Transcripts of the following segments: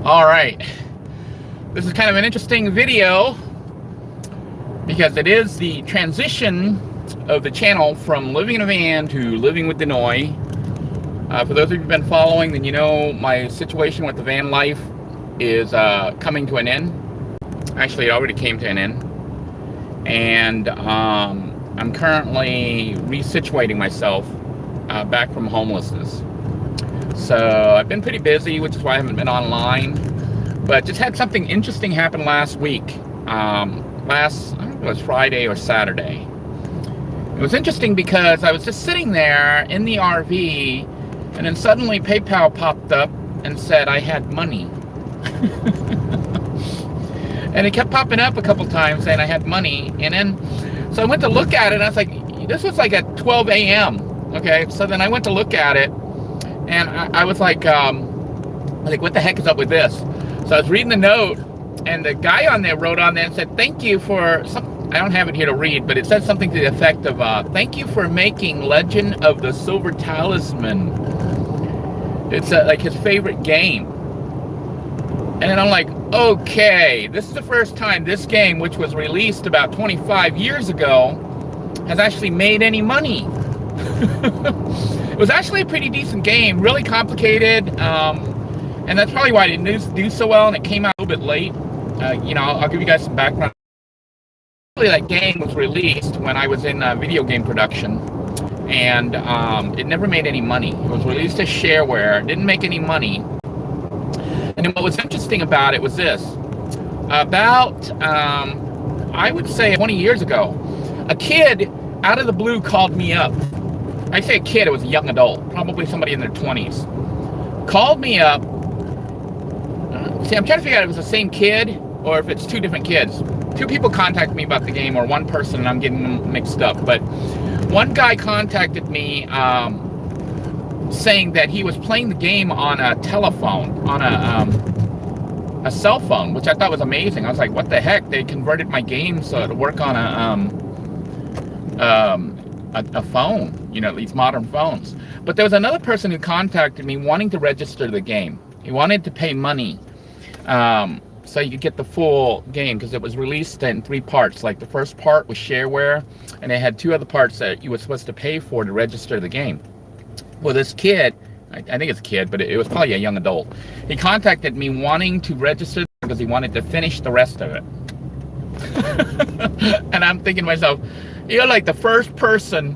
All right, this is kind of an interesting video because it is the transition of the channel from living in a van to living with Denoy. For those of you who've been following, then you know my situation with the van life is coming to an end. Actually, it already came to an end. And I'm currently resituating myself back from homelessness. So I've been pretty busy, which is why I haven't been online. But just had something interesting happen last week. I think it was Friday or Saturday. It was interesting because I was just sitting there in the RV, and then suddenly PayPal popped up and said I had money. And it kept popping up a couple times saying I had money. And then, so I went to look at it, and I was like, this was like at 12 a.m. Okay, so then I went to look at it, and I was like, what the heck is up with this? So I was reading the note, and the guy on there wrote on there and said, thank you for some, I don't have it here to read, but it said something to the effect of, thank you for making Legend of the Silver Talisman. It's like his favorite game. And then I'm like, okay, this is the first time this game, which was released about 25 years ago, has actually made any money. It was actually a pretty decent game, really complicated, and that's probably why it didn't do so well, and it came out a little bit late. I'll give you guys some background. Really, that game was released when I was in video game production, and it never made any money. It was released as shareware, didn't make any money. And then what was interesting about it was this. About, I would say 20 years ago, a kid out of the blue called me up. I say a kid, it was a young adult, probably somebody in their 20s. Called me up. See, I'm trying to figure out if it was the same kid or if it's two different kids. Two people contacted me about the game, or one person, and I'm getting them mixed up. But one guy contacted me saying that he was playing the game on a telephone, on a cell phone, which I thought was amazing. I was like, what the heck? They converted my game so to work on a phone, these modern phones. But there was another person who contacted me wanting to register the game. He wanted to pay money so you could get the full game, because it was released in 3 parts. Like the first part was shareware, and it had 2 other parts that you were supposed to pay for to register the game. Well, this kid, I think it's a kid, but it was probably a young adult. He contacted me wanting to register because he wanted to finish the rest of it. And I'm thinking to myself, you're like the first person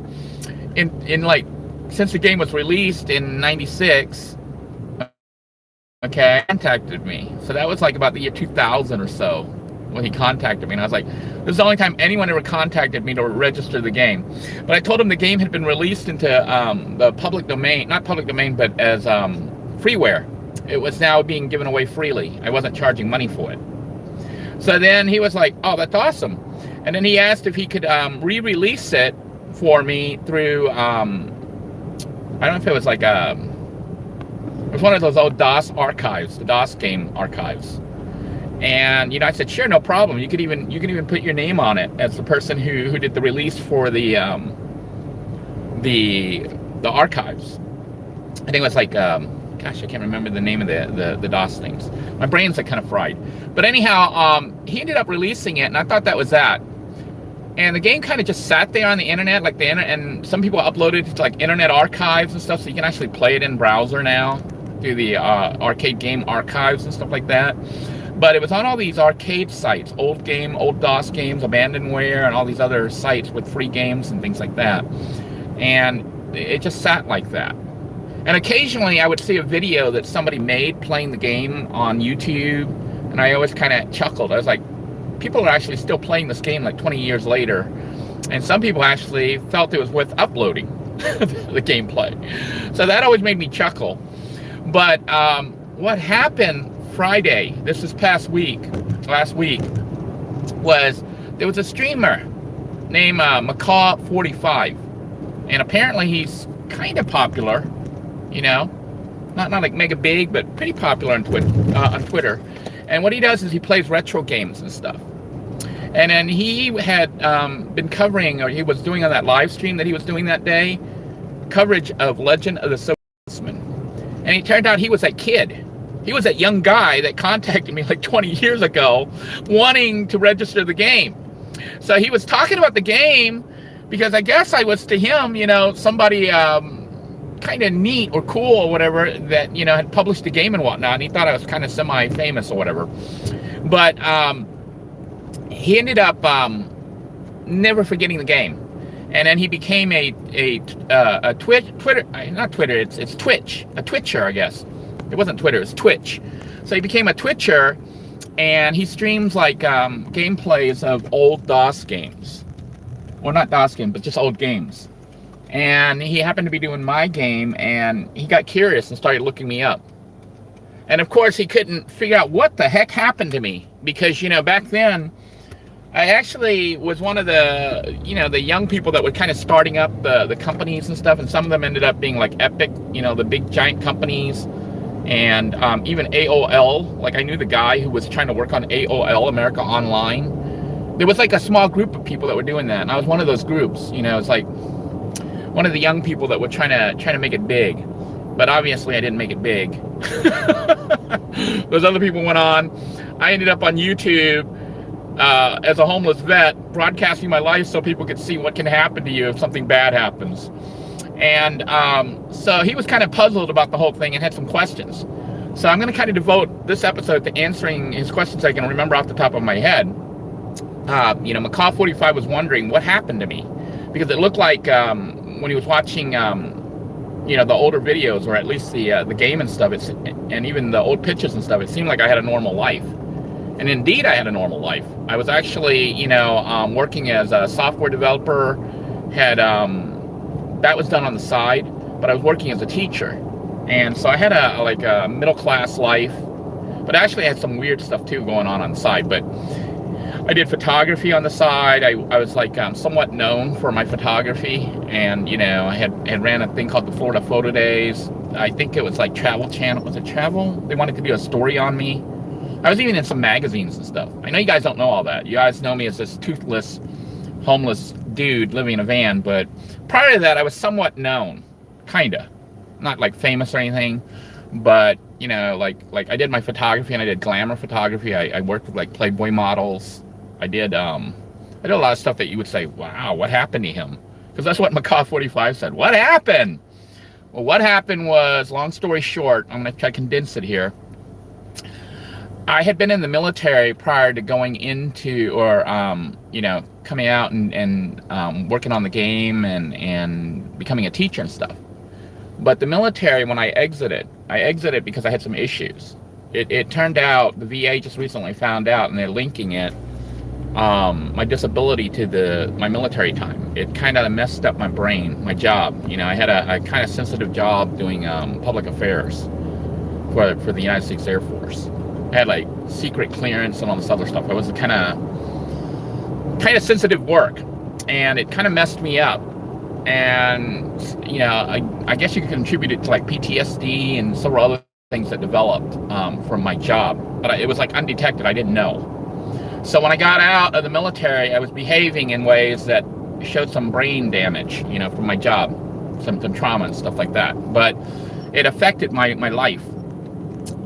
in like, since the game was released in 96, okay, contacted me. So that was like about the year 2000 or so when he contacted me, and I was like, this is the only time anyone ever contacted me to register the game. But I told him the game had been released into the public domain, not public domain, but as freeware. It was now being given away freely. I wasn't charging money for it. So then he was like, oh, that's awesome. And then he asked if he could re-release it for me through, I don't know if it was like it was one of those old DOS archives, the DOS game archives. And I said, sure, no problem. You could even put your name on it as the person who did the release for the archives. I think it was like gosh, I can't remember the name of the DOS things. My brain's like kind of fried. But anyhow, he ended up releasing it, and I thought that was that. And the game kind of just sat there on the internet, like and some people uploaded it to like Internet Archives and stuff, so you can actually play it in browser now through the arcade game archives and stuff like that. But it was on all these arcade sites, old DOS games, abandonware, and all these other sites with free games and things like that. And it just sat like that. And occasionally I would see a video that somebody made playing the game on YouTube, and I always kind of chuckled. I was like, people are actually still playing this game like 20 years later. And some people actually felt it was worth uploading the gameplay. So that always made me chuckle. But what happened Friday, this is last week, was there was a streamer named Macaw45, and apparently he's kind of popular, not like mega big, but pretty popular on Twitter. And what he does is he plays retro games and stuff. And then he had been covering, or he was doing on that live stream that he was doing that day, coverage of Legend of the Silver Talisman. And it turned out he was that kid He was that young guy that contacted me like 20 years ago wanting to register the game. So he was talking about the game because I guess I was to him, somebody kind of neat or cool or whatever that, had published the game and whatnot. And he thought I was kind of semi-famous or whatever. But he ended up never forgetting the game. And then he became a Twitter, not Twitter, it's Twitch, a Twitcher, I guess. It wasn't Twitter, it was Twitch. So he became a Twitcher, and he streams like gameplays of old DOS games. Well, not DOS games, but just old games. And he happened to be doing my game, and he got curious and started looking me up. And of course, he couldn't figure out what the heck happened to me, because, back then, I actually was one of the, the young people that were kind of starting up the companies and stuff, and some of them ended up being like Epic, the big giant companies, and even AOL. Like, I knew the guy who was trying to work on AOL, America Online. There was like a small group of people that were doing that, and I was one of those groups. It's like one of the young people that were trying to make it big, but obviously I didn't make it big. Those other people went on. I ended up on YouTube as a homeless vet, broadcasting my life so people could see what can happen to you if something bad happens. And so he was kind of puzzled about the whole thing and had some questions. So I'm going to kind of devote this episode to answering his questions I can remember off the top of my head. Macaw45 was wondering what happened to me, because it looked like when he was watching the older videos, or at least the game and stuff, and even the old pictures and stuff, it seemed like I had a normal life. And indeed, I had a normal life. I was actually, working as a software developer. That was done on the side, but I was working as a teacher. And so I had a middle-class life, but I actually had some weird stuff too going on the side. But I did photography on the side. I was somewhat known for my photography, and I had ran a thing called the Florida Photo Days. I think it was like Travel Channel. Was it Travel? They wanted to do a story on me. I was even in some magazines and stuff. I know you guys don't know all that. You guys know me as this toothless, homeless dude living in a van, but prior to that, I was somewhat known, kinda. Not like famous or anything, but like I did my photography, and I did glamour photography. I worked with like Playboy models. I did a lot of stuff that you would say, wow, what happened to him? Because that's what Macaw45 said. What happened? Well, what happened was, long story short, I'm going to try to condense it here. I had been in the military prior to going into, or coming out and working on the game and becoming a teacher and stuff. But the military, when I exited because I had some issues. It turned out the VA just recently found out, and they're linking it, my disability to my military time. It kind of messed up my brain, my job. I had a kind of sensitive job doing public affairs for the United States Air Force. I had like secret clearance and all this other stuff. It was kind of sensitive work, and it kind of messed me up. And I guess you could contribute it to like PTSD and several other things that developed from my job, but it was like undetected. I didn't know. So when I got out of the military, I was behaving in ways that showed some brain damage, from my job, some trauma and stuff like that. But it affected my life.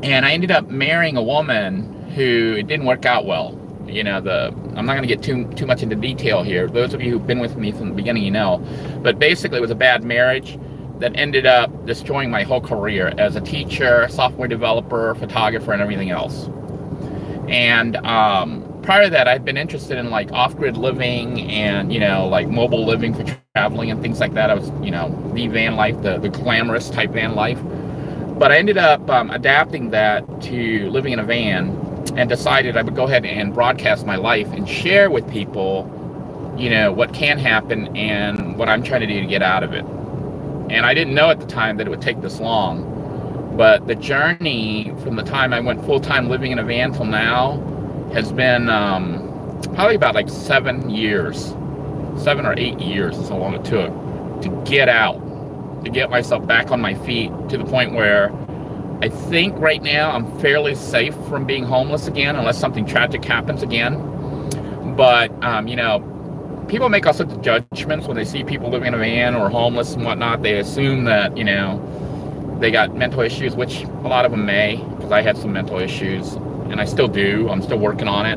And I ended up marrying a woman who, it didn't work out well. I'm not going to get too much into detail here. Those of you who've been with me from the beginning, But basically, it was a bad marriage that ended up destroying my whole career as a teacher, software developer, photographer, and everything else. And prior to that, I'd been interested in like off-grid living and, like mobile living for traveling and things like that. I was, the van life, the glamorous type van life. But I ended up adapting that to living in a van, and decided I would go ahead and broadcast my life and share with people, what can happen and what I'm trying to do to get out of it. And I didn't know at the time that it would take this long, but the journey from the time I went full-time living in a van till now has been probably about like 7 or 8 years is how long it took to get out, to get myself back on my feet, to the point where I think right now I'm fairly safe from being homeless again, unless something tragic happens again. But, people make all sorts of judgments when they see people living in a van or homeless and whatnot. They assume that, they got mental issues, which a lot of them may, because I had some mental issues, and I still do. I'm still working on it.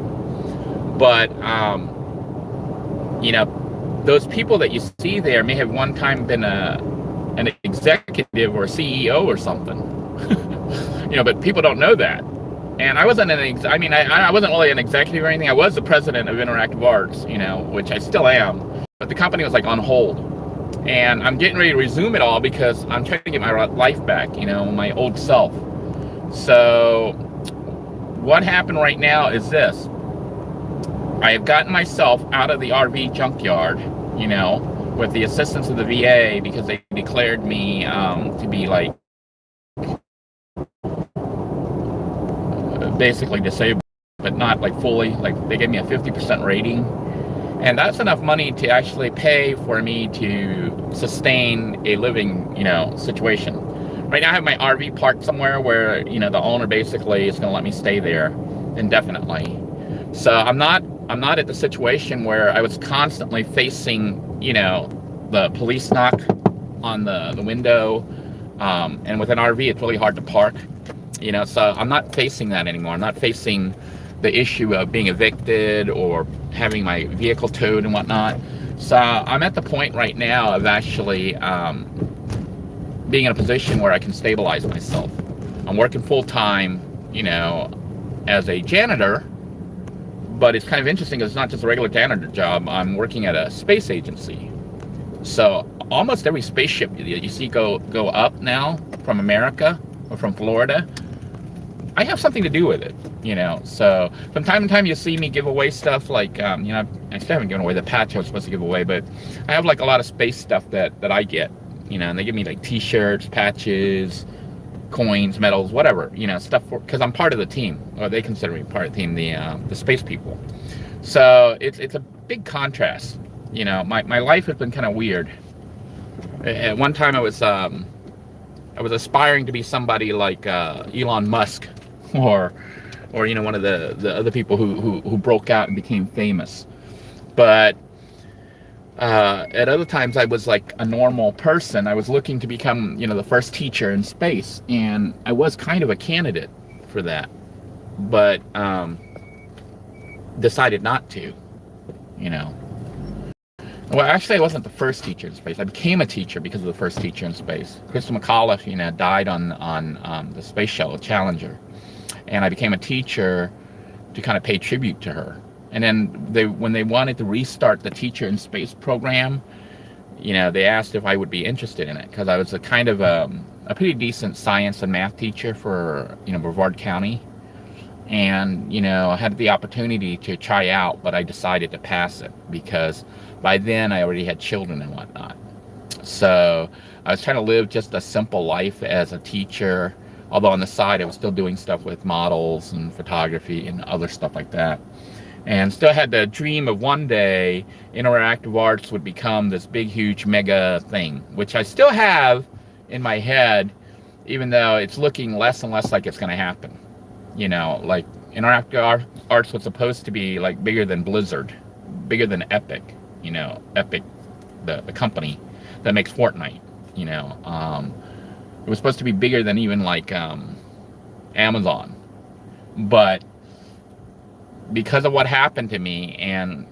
But, you know, those people that you see there may have one time been an executive or a CEO or something. You know, but people don't know that. And I wasn't I wasn't really an executive or anything. I was the president of Interactive Arts, you know, which I still am. But the company was like on hold. And I'm getting ready to resume it all because I'm trying to get my life back, you know, my old self. So what happened right now is this. I have gotten myself out of the RV junkyard, you know, with the assistance of the VA, because they declared me to be like basically disabled, but not like fully. Like they gave me a 50% rating, and that's enough money to actually pay for me to sustain a living, you know, situation. Right now I have my RV parked somewhere where, you know, the owner basically is going to let me stay there indefinitely. So I'm not at the situation where I was constantly facing, you know, the police knock on the window, and with an RV it's really hard to park, you know, so I'm not facing that anymore. I'm not facing the issue of being evicted or having my vehicle towed and whatnot. So I'm at the point right now of actually being in a position where I can stabilize myself. I'm working full-time, you know, as a janitor, but it's kind of interesting because it's not just a regular janitor job. I'm working at a space agency. So almost every spaceship that you see go up now from America or from Florida, I have something to do with it, you know. So from time to time you see me give away stuff like, you know, I still haven't given away the patch I was supposed to give away, but I have like a lot of space stuff that I get, you know, and they give me like t-shirts, patches, coins, medals, whatever, you know, stuff, because I'm part of the team, or they consider me part of the team, the space people. So it's a big contrast, you know. My life has been kind of weird. At one time I was aspiring to be somebody like Elon Musk, or you know, one of the other people who broke out and became famous. But at other times I was like a normal person. I was looking to become, you know, the first teacher in space, and I was kind of a candidate for that, but decided not to, you know. Well, actually, I wasn't the first teacher in space. I became a teacher because of the first teacher in space. Macaw45, you know, died on the space shuttle Challenger, and I became a teacher to kind of pay tribute to her. And then when they wanted to restart the Teacher in Space program, you know, they asked if I would be interested in it, because I was a kind of a pretty decent science and math teacher for, you know, Brevard County. And, you know, I had the opportunity to try out, but I decided to pass it because by then I already had children and whatnot. So I was trying to live just a simple life as a teacher, although on the side I was still doing stuff with models and photography and other stuff like that. And still had the dream of one day Interactive Arts would become this big, huge, mega thing, which I still have in my head, even though it's looking less and less like it's going to happen. You know, like Interactive Arts was supposed to be like bigger than Blizzard, bigger than Epic, you know, Epic, the company that makes Fortnite, you know. It was supposed to be bigger than even like Amazon. But because of what happened to me and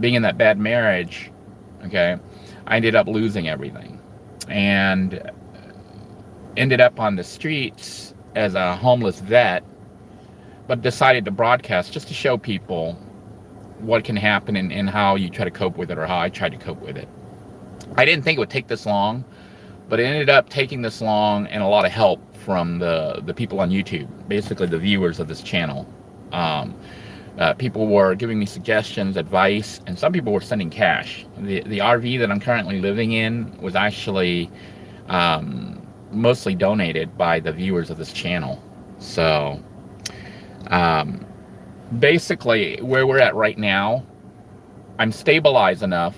being in that bad marriage, okay, I ended up losing everything and ended up on the streets as a homeless vet, but decided to broadcast just to show people what can happen and how you try to cope with it, or how I tried to cope with it. I didn't think it would take this long, but it ended up taking this long, and a lot of help from the people on YouTube, basically the viewers of this channel. People were giving me suggestions, advice, and some people were sending cash. The RV that I'm currently living in was actually mostly donated by the viewers of this channel. So basically where we're at right now, I'm stabilized enough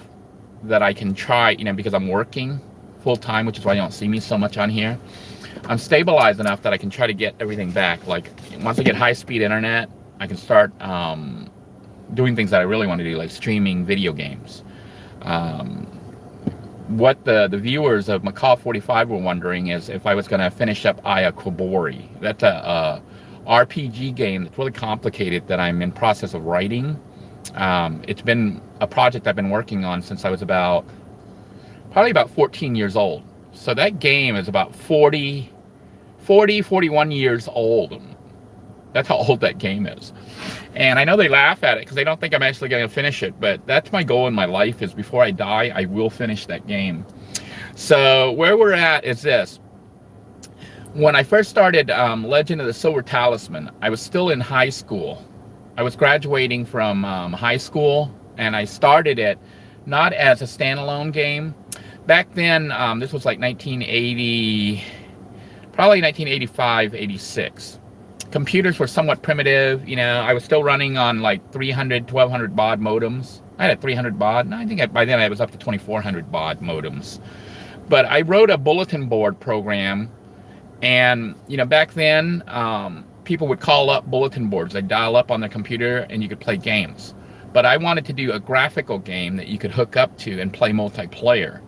that I can try, you know, because I'm working full-time, which is why you don't see me so much on here. I'm stabilized enough that I can try to get everything back. Like once I get high-speed internet, I can start doing things that I really want to do, like streaming video games, what the viewers of Macaw45 were wondering is if I was going to finish up Aya Kobori. That's a RPG game that's really complicated that I'm in process of writing. It's been a project I've been working on since I was probably about 14 years old. So that game is about 41 years old. That's how old that game is. And I know they laugh at it because they don't think I'm actually going to finish it, but that's my goal in my life, is before I die, I will finish that game. So where we're at is this. When I first started Legend of the Silver Talisman, I was still in high school. I was graduating from high school, and I started it not as a standalone game. Back then, this was like 1980, probably 1985, 86. Computers were somewhat primitive. You know, I was still running on like 300, 1200 baud modems. I had a 300 baud, and I think by then I was up to 2400 baud modems. But I wrote a bulletin board program, and you know, back then people would call up bulletin boards. They'd dial up on their computer, and you could play games. But I wanted to do a graphical game that you could hook up to and play multiplayer.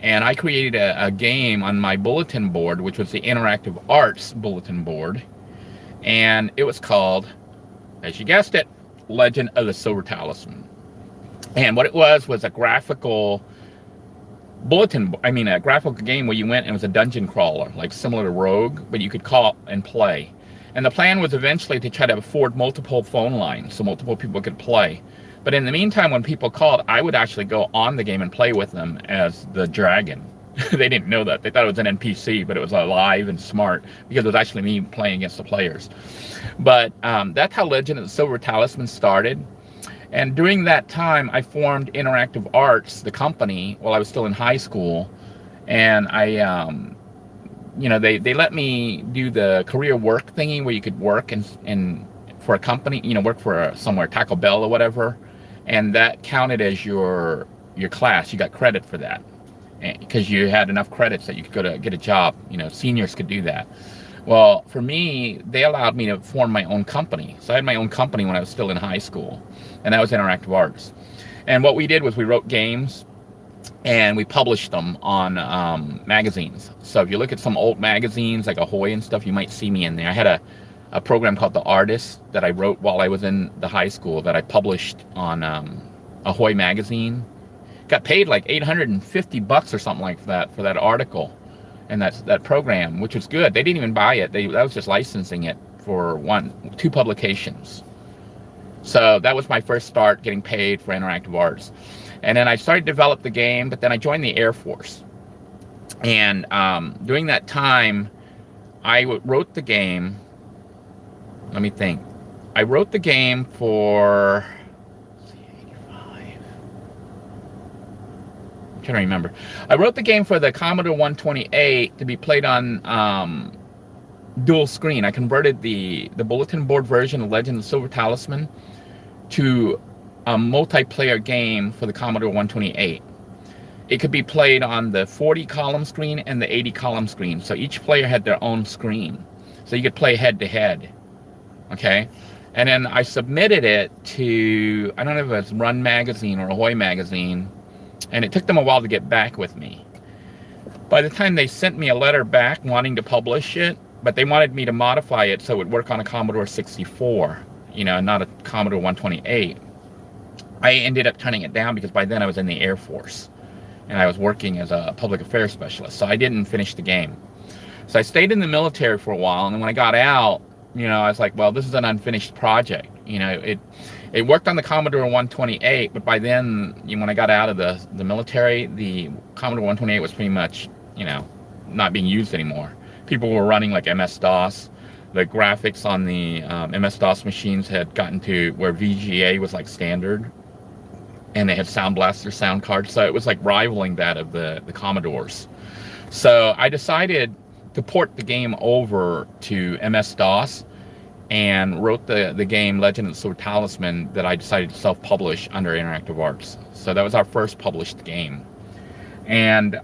And I created a game on my bulletin board, which was the Interactive Arts bulletin board. And it was called, as you guessed it, Legend of the Silver Talisman. And what it was a graphical a graphical game where you went and it was a dungeon crawler, like similar to Rogue, but you could call and play. And the plan was eventually to try to afford multiple phone lines so multiple people could play. But in the meantime, when people called, I would actually go on the game and play with them as the dragon. They didn't know that. They thought it was an NPC, but it was alive and smart because it was actually me playing against the players. But that's how Legend of the Silver Talisman started. And during that time, I formed Interactive Arts, the company, while I was still in high school. And I, you know, they let me do the career work thingy where you could work and for a company, you know, work for somewhere, Taco Bell or whatever. And that counted as your class. You got credit for that, because you had enough credits that you could go to get a job. You know, seniors could do that. Well, for me, they allowed me to form my own company. So I had my own company when I was still in high school, and that was Interactive Arts. And what we did was we wrote games and we published them on magazines. So if you look at some old magazines like Ahoy and stuff, you might see me in there. I had a program called The Artist that I wrote while I was in the high school that I published on Ahoy magazine. Got paid like $850 or something like that for that article and that program, which was good. They didn't even buy it. That was just licensing it for 2 publications. So that was my first start getting paid for Interactive Arts. And then I started to develop the game, but then I joined the Air Force. And during that time, I wrote the game. Let me think. I wrote the game for, I'm trying to remember. I wrote the game for the Commodore 128 to be played on dual screen. I converted the bulletin board version of Legend of the Silver Talisman to a multiplayer game for the Commodore 128. It could be played on the 40 column screen and the 80 column screen. So each player had their own screen. So you could play head to head. Okay. And then I submitted it to, I don't know if it was Run Magazine or Ahoy Magazine, and it took them a while to get back with me. By the time they sent me a letter back wanting to publish it, but they wanted me to modify it so it would work on a Commodore 64, you know, not a Commodore 128. I ended up turning it down because by then I was in the Air Force and I was working as a public affairs specialist, so I didn't finish the game. So I stayed in the military for a while, and then when I got out, you know, I was like, well, this is an unfinished project. You know, it worked on the Commodore 128, but by then, when I got out of the military, the Commodore 128 was pretty much, you know, not being used anymore. People were running like MS-DOS. The graphics on the MS-DOS machines had gotten to where VGA was like standard, and they had Sound Blaster sound cards, so it was like rivaling that of the Commodores. So I decided to port the game over to MS-DOS and wrote the game Legend of the Silver Talisman that I decided to self-publish under Interactive Arts. So that was our first published game. And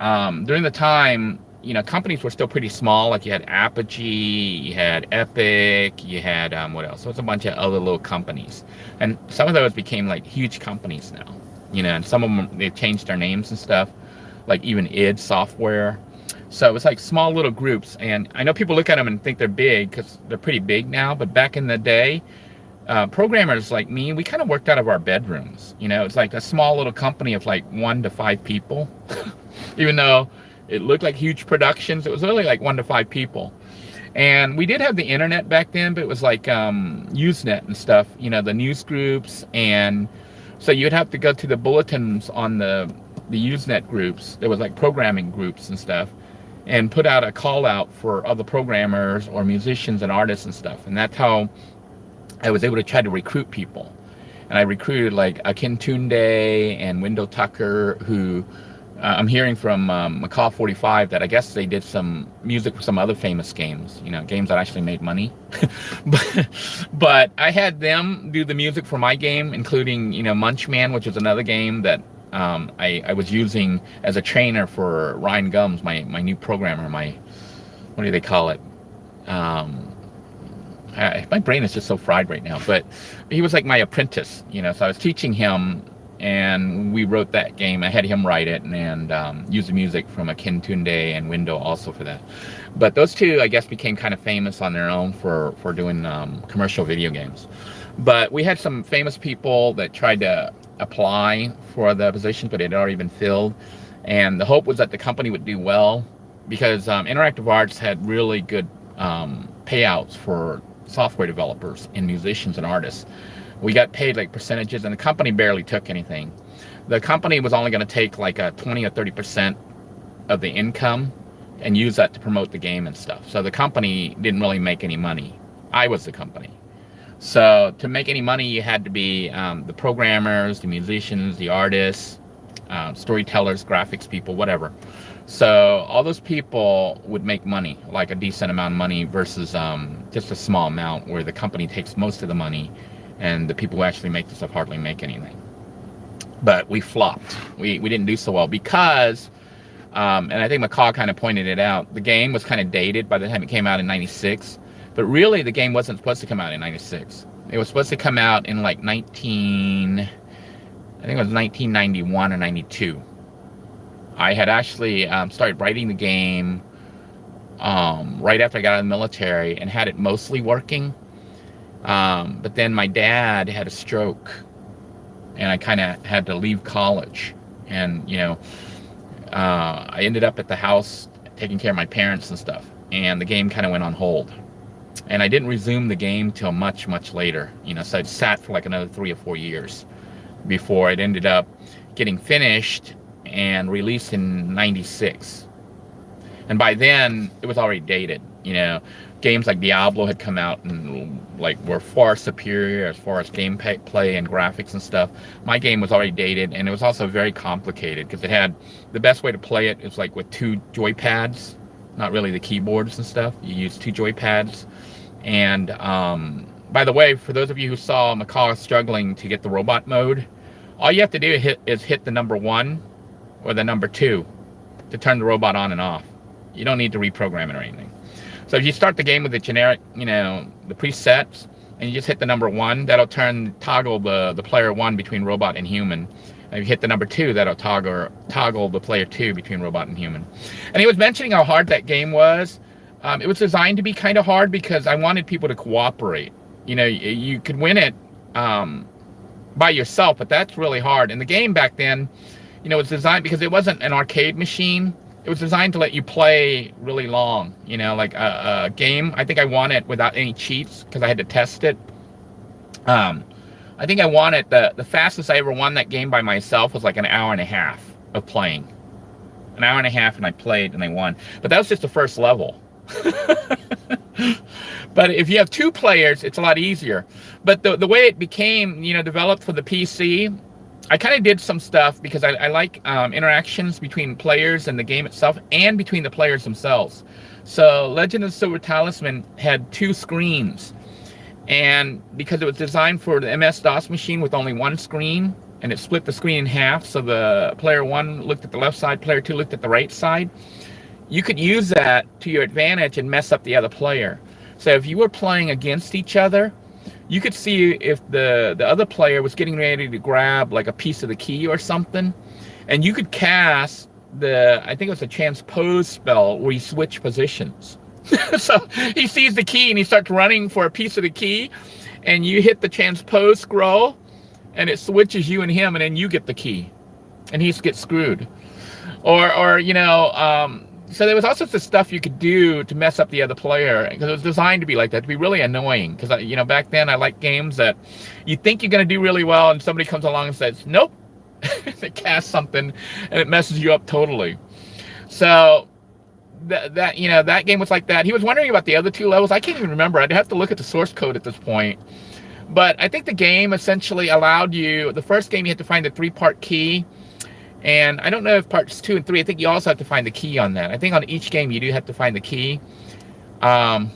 during the time, you know, companies were still pretty small. Like you had Apogee, you had Epic, you had what else? There was a bunch of other little companies, and some of those became like huge companies now. You know, and some of them, they've changed their names and stuff. like even id Software. So it was like small little groups, and I know people look at them and think they're big because they're pretty big now, but back in the day, programmers like me, we kind of worked out of our bedrooms. It's like a small little company of like 1 to 5 people. Even though it looked like huge productions, it was really like 1 to 5 people. And we did have the internet back then, but it was like Usenet and stuff, the news groups. And so you'd have to go to the bulletins on the Usenet groups. There was like programming groups and stuff, and put out a call out for other programmers or musicians and artists and stuff. And that's how I was able to try to recruit people. And I recruited like Akintunde and Wendell Tucker, who I'm hearing from Macaw45 that I guess they did some music for some other famous games, games that actually made money. but I had them do the music for my game, including, Munchman, which is another game that I was using as a trainer for Ryan Gums, my new programmer, what do they call it? My brain is just so fried right now, but he was like my apprentice, so I was teaching him, and we wrote that game. I had him write it and use the music from Akintunde and Window also for that. But those two, I guess, became kind of famous on their own for doing commercial video games. But we had some famous people that tried to apply for the positions, but it had already been filled. And the hope was that the company would do well, because Interactive Arts had really good payouts for software developers and musicians and artists. We got paid like percentages, and the company barely took anything. The company was only going to take like a 20 or 30% of the income and use that to promote the game and stuff. So the company didn't really make any money. I was the company. So to make any money, you had to be the programmers, the musicians, the artists, storytellers, graphics people, whatever. So all those people would make money, like a decent amount of money, versus just a small amount where the company takes most of the money and the people who actually make the stuff hardly make anything. But we flopped. We didn't do so well because, and I think Macaw kind of pointed it out, the game was kind of dated by the time it came out in 96. But really, the game wasn't supposed to come out in 96. It was supposed to come out in like I think it was 1991 or 92. I had actually started writing the game right after I got out of the military and had it mostly working. But then my dad had a stroke, and I kind of had to leave college. And, I ended up at the house taking care of my parents and stuff. And the game kind of went on hold. And I didn't resume the game till much, much later. So it sat for like another 3 or 4 years before it ended up getting finished and released in 96. And by then, it was already dated. Games like Diablo had come out and like were far superior as far as gameplay and graphics and stuff. My game was already dated, and it was also very complicated because it had the best way to play it is like with 2 joypads, not really the keyboards and stuff. You use 2 joypads. And by the way, for those of you who saw Macaw struggling to get the robot mode, all you have to do is hit the number 1 or the number 2 to turn the robot on and off. You don't need to reprogram it or anything. So if you start the game with the generic, the presets, and you just hit the number 1, that'll toggle the player 1 between robot and human. And if you hit the number 2, that'll toggle the player 2 between robot and human. And he was mentioning how hard that game was. It was designed to be kind of hard because I wanted people to cooperate. You could win it by yourself, but that's really hard. And the game back then, was designed because it wasn't an arcade machine. It was designed to let you play really long, like a game. I think I won it without any cheats because I had to test it. I think I won it, the fastest I ever won that game by myself was like an hour and a half of playing. An hour and a half, and I played and I won. But that was just the first level. But if you have 2 players, it's a lot easier. But the way it became, developed for the PC, I kind of did some stuff because I like interactions between players and the game itself, and between the players themselves. So Legend of Silver Talisman had 2 screens, and because it was designed for the MS-DOS machine with only 1 screen, and it split the screen in half, so the player 1 looked at the left side, player 2 looked at the right side, you could use that to your advantage and mess up the other player. So if you were playing against each other, you could see if the other player was getting ready to grab like a piece of the key or something, and you could cast I think it was a transpose spell where you switch positions. So he sees the key and he starts running for a piece of the key, and you hit the transpose scroll and it switches you and him, and then you get the key and he gets screwed. Or you know, so there was all sorts of stuff you could do to mess up the other player, because it was designed to be like that, to be really annoying. Because, you know, back then I liked games that you think you're going to do really well and somebody comes along and says, nope, they cast something and it messes you up totally. So that you know, that game was like that. He was wondering about the other two levels. I can't even remember. I'd have to look at the source code at this point. But I think the game essentially allowed you, the first game you had to find a 3-part key. And I don't know if parts 2 and 3, I think you also have to find the key on that. I think on each game you do have to find the key. I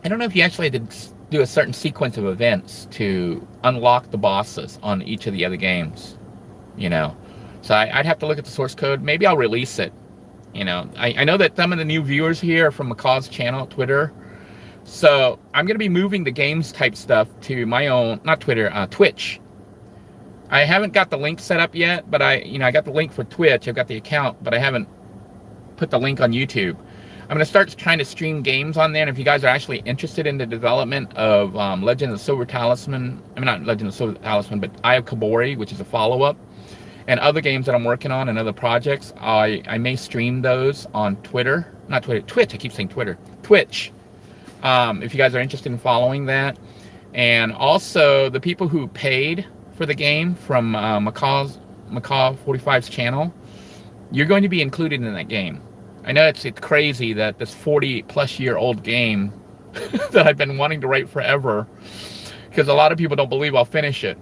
don't know if you actually had to do a certain sequence of events to unlock the bosses on each of the other games, you know. So I'd have to look at the source code. Maybe I'll release it, you know. I know that some of the new viewers here are from Macaw's channel, Twitter. So I'm going to be moving the games type stuff to my own, not Twitter, Twitch. I haven't got the link set up yet, but I got the link for Twitch. I've got the account, but I haven't put the link on YouTube. I'm going to start trying to stream games on there. And if you guys are actually interested in the development of Legend of the Silver Talisman, I mean, not Legend of the Silver Talisman, but Eye of Kabori, which is a follow-up, and other games that I'm working on and other projects, I may stream those on Twitter. Not Twitter, Twitch. I keep saying Twitter. Twitch. If you guys are interested in following that. And also, the people who paid for the game from Macaw45's channel, you're going to be included in that game. I know it's crazy that this 40-plus-year-old game that I've been wanting to write forever, because a lot of people don't believe I'll finish it.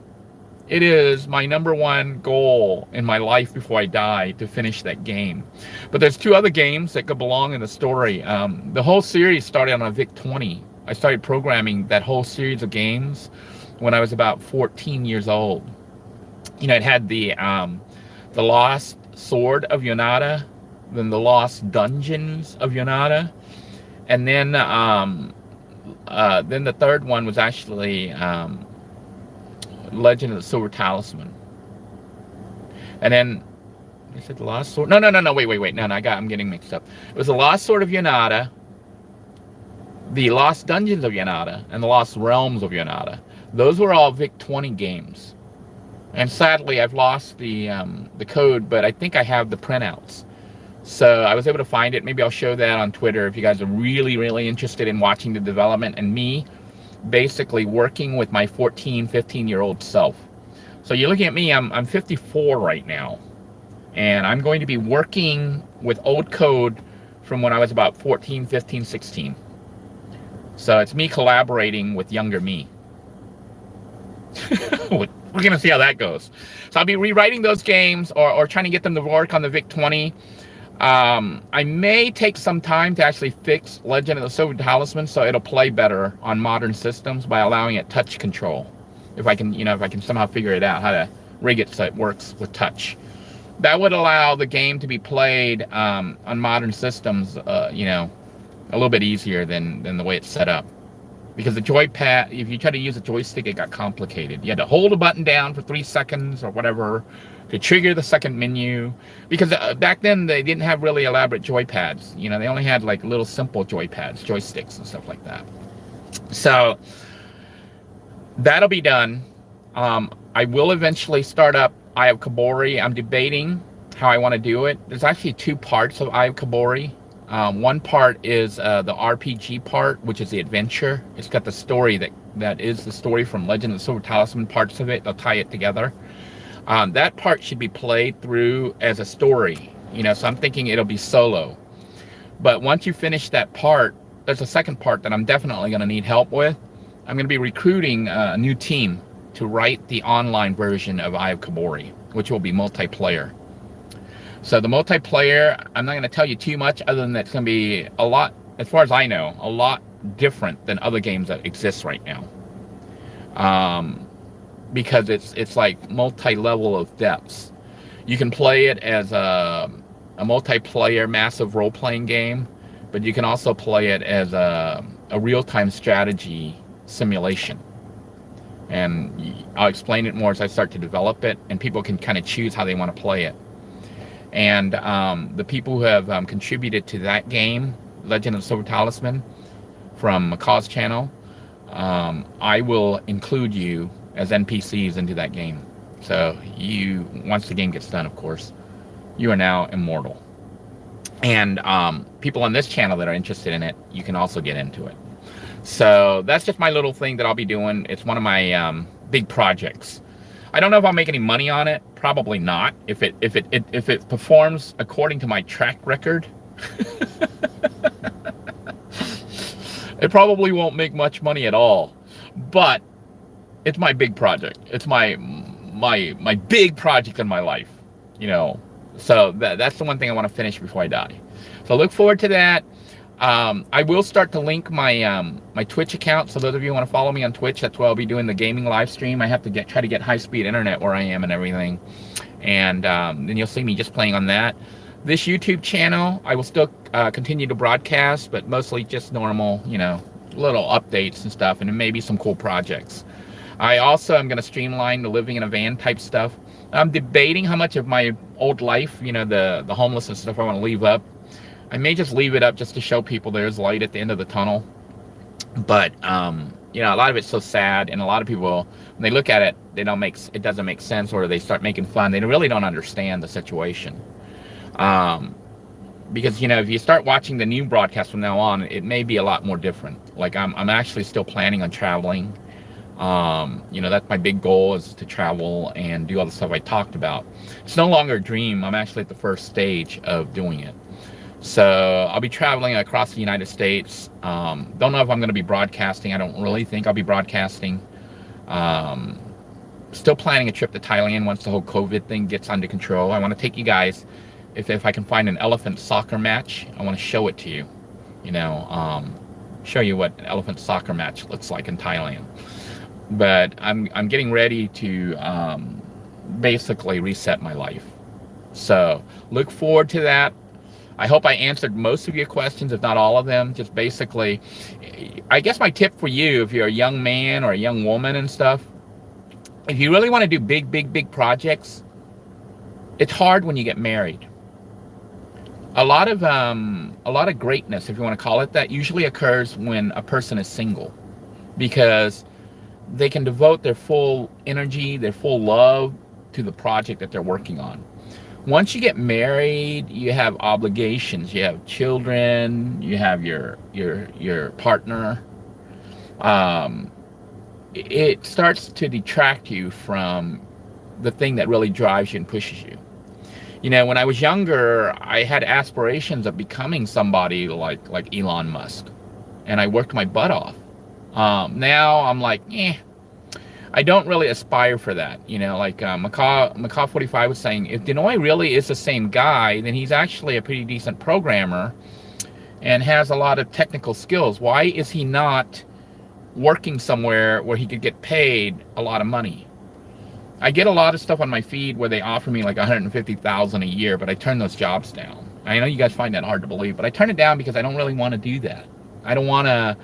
It is my #1 goal in my life before I die, to finish that game. But there's 2 other games that could belong in the story. The whole series started on a VIC-20. I started programming that whole series of games when I was about 14 years old. You know, it had the Lost Sword of Yonata, then the Lost Dungeons of Yonata, and then the third one was actually Legend of the Silver Talisman. And then, I said the Lost Sword? No, wait. No, I'm getting mixed up. It was the Lost Sword of Yonata, the Lost Dungeons of Yonata, and the Lost Realms of Yonata. Those were all VIC-20 games. And sadly, I've lost the code, but I think I have the printouts. So I was able to find it. Maybe I'll show that on Twitter if you guys are really, really interested in watching the development and me basically working with my 14, 15-year-old self. So you're looking at me, I'm 54 right now. And I'm going to be working with old code from when I was about 14, 15, 16. So it's me collaborating with younger me. We're going to see how that goes. So I'll be rewriting those games or trying to get them to work on the VIC-20. I may take some time to actually fix Legend of the Silver Talisman so it'll play better on modern systems by allowing it touch control. If I can somehow figure it out, how to rig it so it works with touch. That would allow the game to be played on modern systems, a little bit easier than the way it's set up. Because the joypad, if you try to use a joystick, it got complicated. You had to hold a button down for 3 seconds or whatever to trigger the second menu. Because back then, they didn't have really elaborate joypads. You know, they only had like little simple joypads, joysticks and stuff like that. So that'll be done. I will eventually start up Eye of Kabori. I'm debating how I want to do it. There's actually 2 parts of Eye of Kabori. One part is the RPG part, which is the adventure. It's got the story that is the story from Legend of the Silver Talisman, parts of it. They'll tie it together. That part should be played through as a story, so I'm thinking it'll be solo. But once you finish that part, there's a second part that I'm definitely going to need help with. I'm going to be recruiting a new team to write the online version of Eye of Kabori, which will be multiplayer. So the multiplayer, I'm not going to tell you too much other than that it's going to be a lot, as far as I know, a lot different than other games that exist right now. Because it's like multi-level of depths. You can play it as a multiplayer massive role-playing game, but you can also play it as a real-time strategy simulation. And I'll explain it more as I start to develop it, and people can kind of choose how they want to play it. And the people who have contributed to that game, Legend of Silver Talisman, from Macaw's channel, I will include you as NPCs into that game. So you, once the game gets done, of course, you are now immortal. And people on this channel that are interested in it, you can also get into it. So that's just my little thing that I'll be doing. It's one of my big projects. I don't know if I'll make any money on it. Probably not. If it performs according to my track record, it probably won't make much money at all. But it's my big project. It's my big project in my life, you know. So that's the one thing I want to finish before I die. So look forward to that. I will start to link my my Twitch account. So those of you who want to follow me on Twitch, that's where I'll be doing the gaming live stream. I have to try to get high-speed internet where I am and everything. And then you'll see me just playing on that. This YouTube channel, I will still continue to broadcast, but mostly just normal, you know, little updates and stuff, and then maybe some cool projects. I also am going to streamline the living in a van type stuff. I'm debating how much of my old life, you know, the homelessness stuff I want to leave up. I may just leave it up just to show people there's light at the end of the tunnel. But, you know, a lot of it's so sad, and a lot of people, when they look at it, it doesn't make sense, or they start making fun. They really don't understand the situation. Because, you know, if you start watching the new broadcast from now on, it may be a lot more different. Like, I'm actually still planning on traveling. You know, that's my big goal, is to travel and do all the stuff I talked about. It's no longer a dream. I'm actually at the first stage of doing it. So I'll be traveling across the United States. Don't know if I'm going to be broadcasting. I don't really think I'll be broadcasting. Still planning a trip to Thailand once the whole COVID thing gets under control. I want to take you guys, if I can find an elephant soccer match, I want to show it to you. You know, show you what an elephant soccer match looks like in Thailand. But I'm getting ready to basically reset my life. So look forward to that. I hope I answered most of your questions, if not all of them. Just basically, I guess my tip for you, if you're a young man or a young woman and stuff, if you really want to do big projects, it's hard when you get married. A lot of greatness, if you want to call it that, usually occurs when a person is single, because they can devote their full energy, their full love to the project that they're working on. Once you get married, you have obligations. You have children. You have your partner. It starts to detract you from the thing that really drives you and pushes you. You know, when I was younger, I had aspirations of becoming somebody like Elon Musk, and I worked my butt off. Now I'm like, I don't really aspire for that. You know, like Macaw45 was saying, if Denoy really is the same guy, then he's actually a pretty decent programmer and has a lot of technical skills. Why is he not working somewhere where he could get paid a lot of money? I get a lot of stuff on my feed where they offer me like $150,000 a year, but I turn those jobs down. I know you guys find that hard to believe, but I turn it down because I don't really want to do that. I don't want to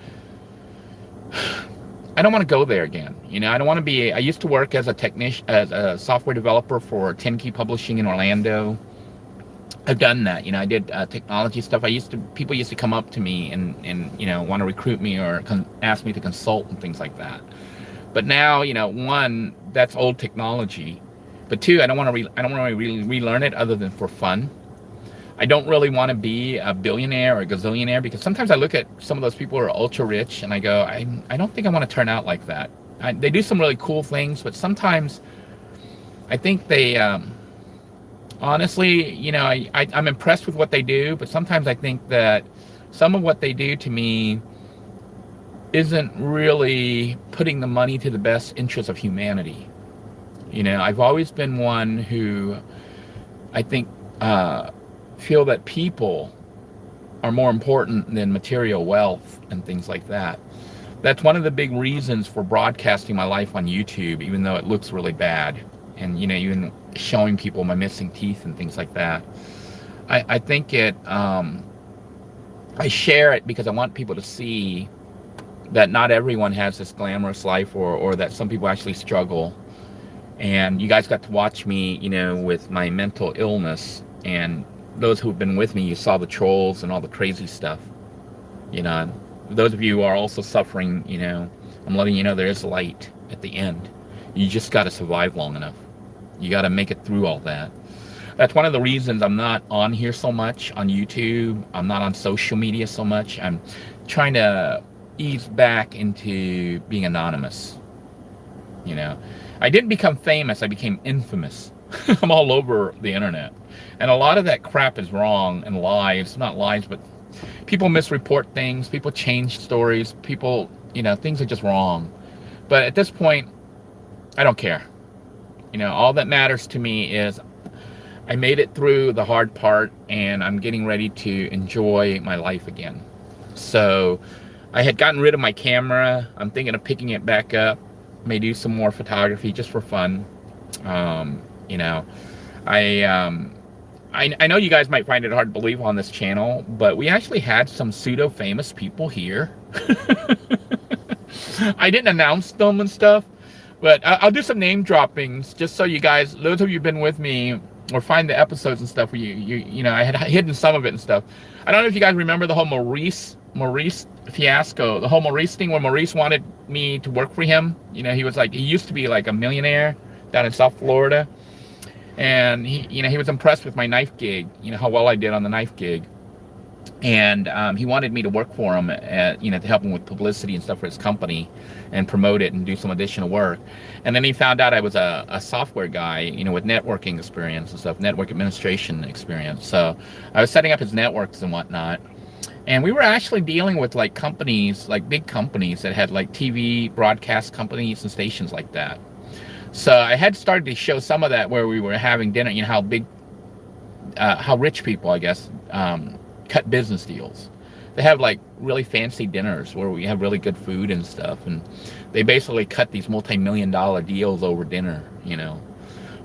go there again. You know, I don't want to be. I used to work as a technician, as a software developer for 10 Key Publishing in Orlando. I've done that. You know, I did technology stuff. People used to come up to me and you know, want to recruit me or ask me to consult and things like that. But now, you know, one, that's old technology, but two, I don't want to relearn it other than for fun. I don't really want to be a billionaire or a gazillionaire, because sometimes I look at some of those people who are ultra rich and I go, I don't think I want to turn out like that. They do some really cool things, but sometimes I think they, honestly, you know, I'm impressed with what they do, but sometimes I think that some of what they do to me isn't really putting the money to the best interest of humanity. You know, I've always been one who I think feel that people are more important than material wealth and things like that. That's one of the big reasons for broadcasting my life on YouTube, even though it looks really bad, and you know, even showing people my missing teeth and things like that. I think it I share it because I want people to see that not everyone has this glamorous life, or that some people actually struggle. And you guys got to watch me, you know, with my mental illness And those who've been with me, you saw the trolls and all the crazy stuff. You know, those of you who are also suffering, you know, I'm letting you know there is light at the end. You just got to survive long enough. You got to make it through all that. That's one of the reasons I'm not on here so much on YouTube. I'm not on social media so much. I'm trying to ease back into being anonymous. You know, I didn't become famous. I became infamous. I'm all over the internet. And a lot of that crap is wrong and lies. Not lies, but people misreport things. People change stories. People, you know, things are just wrong. But at this point, I don't care. You know, all that matters to me is I made it through the hard part, and I'm getting ready to enjoy my life again. So I had gotten rid of my camera. I'm thinking of picking it back up. May do some more photography just for fun. You know, I know you guys might find it hard to believe on this channel, but we actually had some pseudo-famous people here. I didn't announce them and stuff, but I'll do some name droppings just so you guys, those of you who've been with me, or find the episodes and stuff where you know, I had hidden some of it and stuff. I don't know if you guys remember the whole Maurice fiasco, the whole Maurice thing, where Maurice wanted me to work for him. You know, he was like, he used to be like a millionaire down in South Florida, and he, you know, he was impressed with my knife gig, you know, how well I did on the knife gig, and he wanted me to work for him, you know, to help him with publicity and stuff for his company and promote it and do some additional work. And then he found out I was a software guy, you know, with networking experience and stuff, network administration experience. So I was setting up his networks and whatnot. And we were actually dealing with like companies, like big companies that had like TV broadcast companies and stations like that. So I had started to show some of that where we were having dinner, you know, how big, how rich people, I guess, cut business deals. They have like really fancy dinners where we have really good food and stuff, and they basically cut these multi-million-dollar deals over dinner, you know.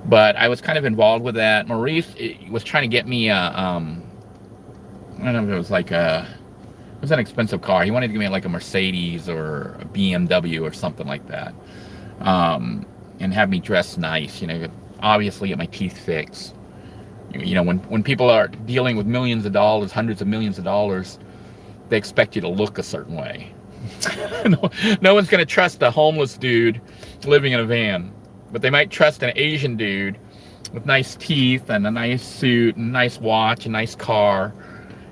But I was kind of involved with that. Maurice was trying to get me I don't know if it was like it was an expensive car. He wanted to give me like a Mercedes or a BMW or something like that, and have me dress nice, you know, obviously get my teeth fixed. You know, when people are dealing with millions of dollars, hundreds of millions of dollars, they expect you to look a certain way. No one's going to trust a homeless dude living in a van, but they might trust an Asian dude with nice teeth and a nice suit and a nice watch, a nice car.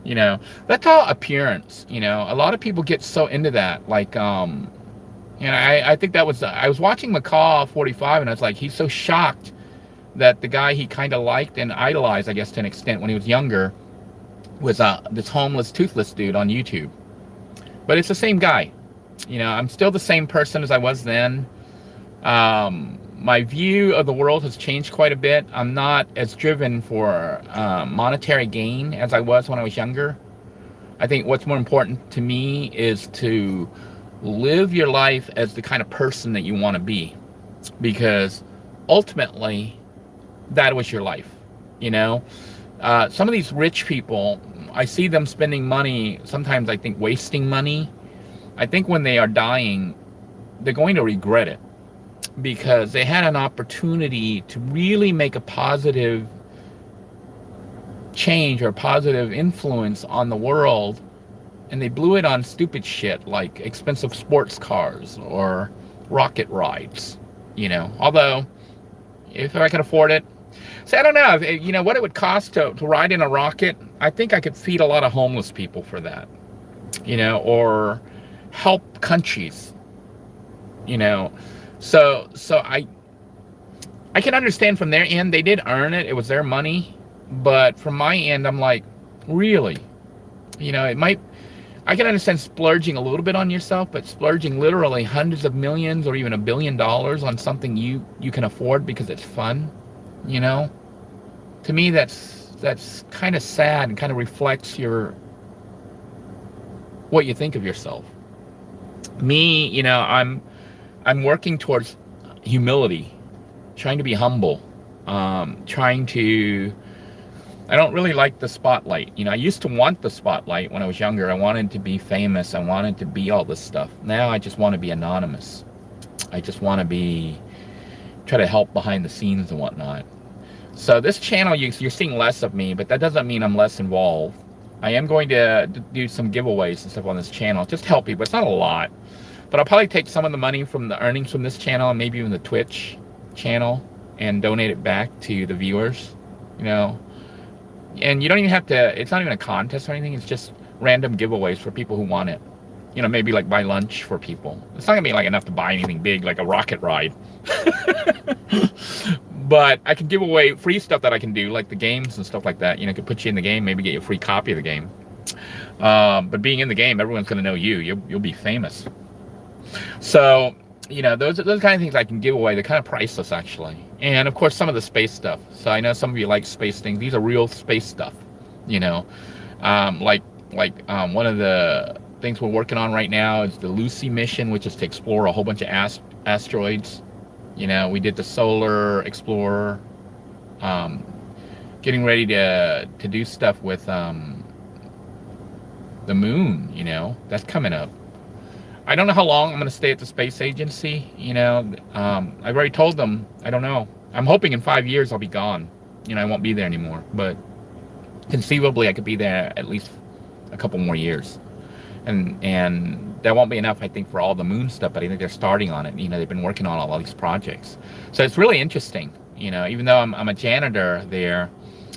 You know, that's all appearance. You know, a lot of people get so into that. Like, you know, I think that was, I was watching Macaw45, and I was like, he's so shocked that the guy he kind of liked and idolized, I guess, to an extent when he was younger, was this homeless, toothless dude on YouTube. But it's the same guy. You know, I'm still the same person as I was then. My view of the world has changed quite a bit. I'm not as driven for monetary gain as I was when I was younger. I think what's more important to me is to live your life as the kind of person that you want to be. Because ultimately, that was your life, you know? Some of these rich people, I see them spending money, sometimes I think wasting money. I think when they are dying, they're going to regret it, because they had an opportunity to really make a positive change or positive influence on the world, and they blew it on stupid shit like expensive sports cars or rocket rides, you know? Although, if I could afford it, so I don't know, you know, what it would cost to ride in a rocket. I think I could feed a lot of homeless people for that, you know, or help countries, you know. So I can understand from their end, they did earn it. It was their money. But from my end, I'm like, really? You know, it might, I can understand splurging a little bit on yourself, but splurging literally hundreds of millions or even $1 billion on something you can afford because it's fun, you know? To me, that's kind of sad and kind of reflects what you think of yourself. Me, you know, I'm working towards humility, trying to be humble, trying to, I don't really like the spotlight. You know, I used to want the spotlight when I was younger. I wanted to be famous. I wanted to be all this stuff. Now I just want to be anonymous. I just want to try to help behind the scenes and whatnot. So this channel, you're seeing less of me, but that doesn't mean I'm less involved. I am going to do some giveaways and stuff on this channel, just help people. It's not a lot, but I'll probably take some of the money from the earnings from this channel and maybe even the Twitch channel and donate it back to the viewers, you know. And you don't even have to, it's not even a contest or anything, it's just random giveaways for people who want it. You know, maybe like buy lunch for people. It's not gonna be like enough to buy anything big, like a rocket ride. But I can give away free stuff that I can do, like the games and stuff like that. You know, I could put you in the game, maybe get you a free copy of the game. But being in the game, everyone's gonna know you. You'll be famous. So, you know, those kind of things I can give away. They're kind of priceless, actually. And of course, some of the space stuff. So I know some of you like space things. These are real space stuff. You know, like one of the things we're working on right now is the Lucy mission, which is to explore a whole bunch of asteroids. You know, we did the Solar Explorer. Getting ready to do stuff with the moon. You know, that's coming up. I don't know how long I'm going to stay at the space agency. You know, I've already told them, I don't know. I'm hoping in 5 years I'll be gone. You know, I won't be there anymore. But conceivably, I could be there at least a couple more years. And that won't be enough, I think, for all the moon stuff. But I think they're starting on it. You know, they've been working on all these projects. So it's really interesting. You know, even though I'm a janitor there,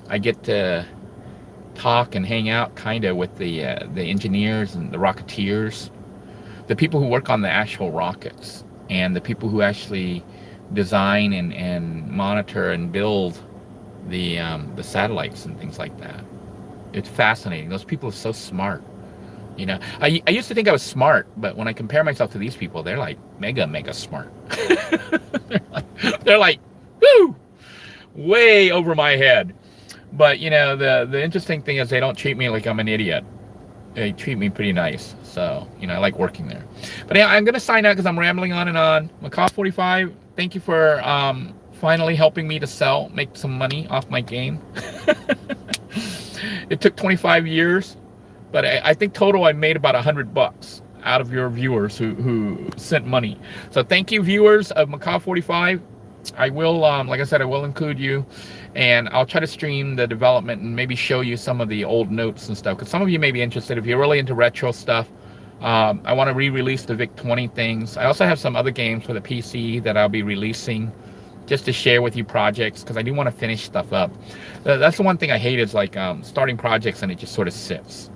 I get to talk and hang out kind of with the engineers and the rocketeers. The people who work on the actual rockets and the people who actually design and monitor and build the satellites and things like that. It's fascinating. Those people are so smart. You know, I used to think I was smart, but when I compare myself to these people, they're like mega smart. they're like, woo, way over my head. But you know, the interesting thing is they don't treat me like I'm an idiot. They treat me pretty nice. So, you know, I like working there. But yeah, I'm going to sign out because I'm rambling on and on. Macaw45, thank you for finally helping me to make some money off my game. It took 25 years, but I think total I made about $100 out of your viewers who sent money. So thank you, viewers of Macaw45. I will, like I said, I will include you, and I'll try to stream the development and maybe show you some of the old notes and stuff, because some of you may be interested if you're really into retro stuff. I want to re-release the VIC-20 things. I also have some other games for the PC that I'll be releasing just to share with you projects, because I do want to finish stuff up. That's the one thing I hate is like starting projects and it just sort of sits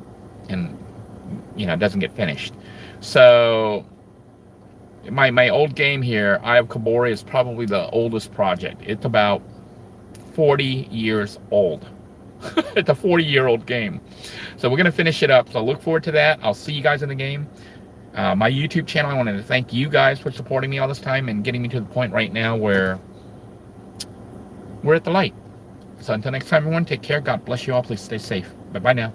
and, you know, doesn't get finished. So my old game here, Eye of Kabori, is probably the oldest project. It's about 40 years old. It's a 40-year-old game. So we're going to finish it up. So look forward to that. I'll see you guys in the game. My YouTube channel, I wanted to thank you guys for supporting me all this time and getting me to the point right now where we're at the light. So until next time, everyone, take care. God bless you all. Please stay safe. Bye-bye now.